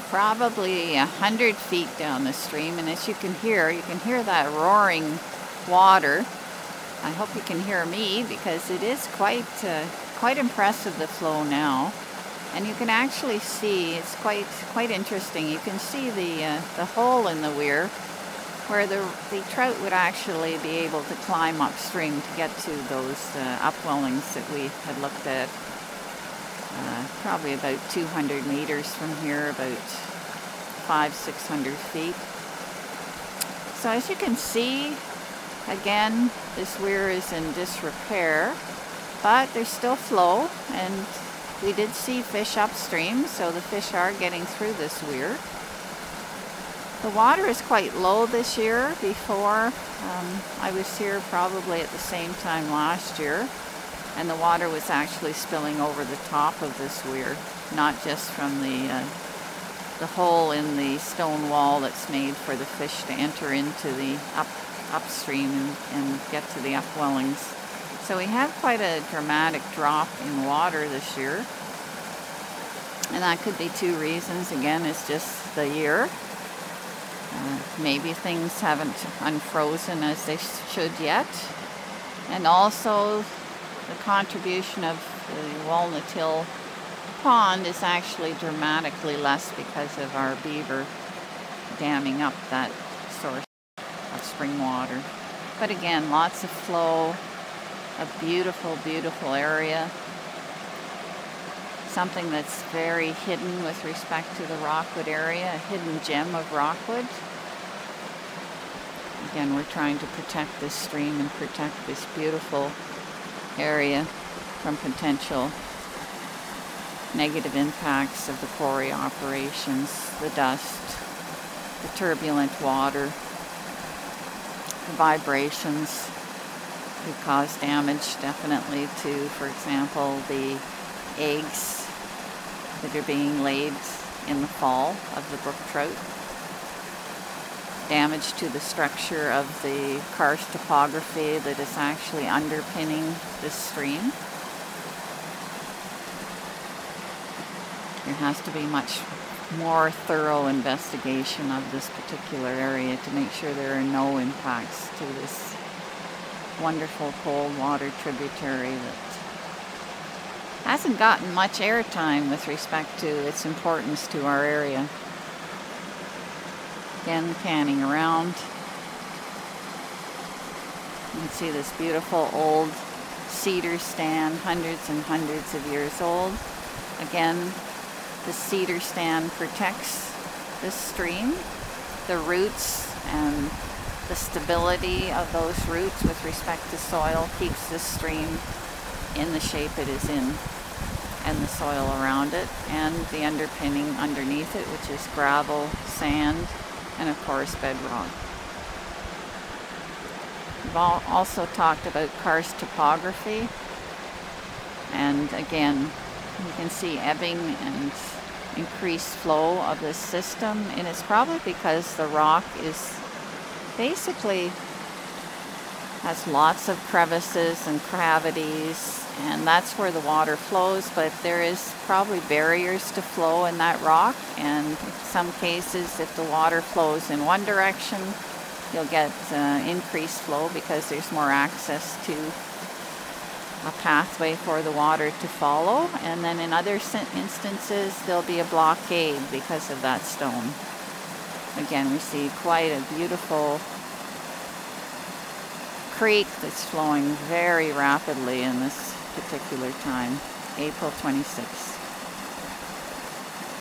probably 100 feet down the stream, and as you can hear that roaring water. I hope you can hear me because it is quite impressive, the flow now. And you can actually see, it's quite interesting. You can see the hole in the weir where the trout would actually be able to climb upstream to get to those upwellings that we had looked at. Probably about 200 meters from here, about 500-600 feet. So as you can see, again, this weir is in disrepair, but there's still flow, and we did see fish upstream, so the fish are getting through this weir. The water is quite low this year. Before, I was here probably at the same time last year, and the water was actually spilling over the top of this weir, not just from the hole in the stone wall that's made for the fish to enter into the upstream and get to the upwellings. So we have quite a dramatic drop in water this year, and that could be two reasons. Again, it's just the year. Maybe things haven't unfrozen as they should yet, and also the contribution of the Walnut Hill pond is actually dramatically less because of our beaver damming up that source of spring water. But again, lots of flow, a beautiful, beautiful area. Something that's very hidden with respect to the Rockwood area, a hidden gem of Rockwood. Again, we're trying to protect this stream and protect this beautiful area from potential negative impacts of the quarry operations, the dust, the turbulent water, the vibrations could cause damage definitely to, for example, the eggs that are being laid in the fall of the brook trout. Damage to the structure of the karst topography that is actually underpinning this stream. There has to be much more thorough investigation of this particular area to make sure there are no impacts to this wonderful cold water tributary that hasn't gotten much airtime with respect to its importance to our area. Again, panning around. You can see this beautiful old cedar stand, hundreds and hundreds of years old. Again, the cedar stand protects this stream. The roots and the stability of those roots with respect to soil keeps this stream in the shape it is in, and the soil around it, and the underpinning underneath it, which is gravel, sand, and of course bedrock. We've also talked about karst topography, and again, you can see ebbing and increased flow of this system, and it's probably because the rock is basically has lots of crevices and cavities, and that's where the water flows, but there is probably barriers to flow in that rock, and in some cases if the water flows in one direction you'll get increased flow because there's more access to a pathway for the water to follow, and then in other instances there'll be a blockade because of that stone. Again, we see quite a beautiful creek that's flowing very rapidly in this particular time, April 26th.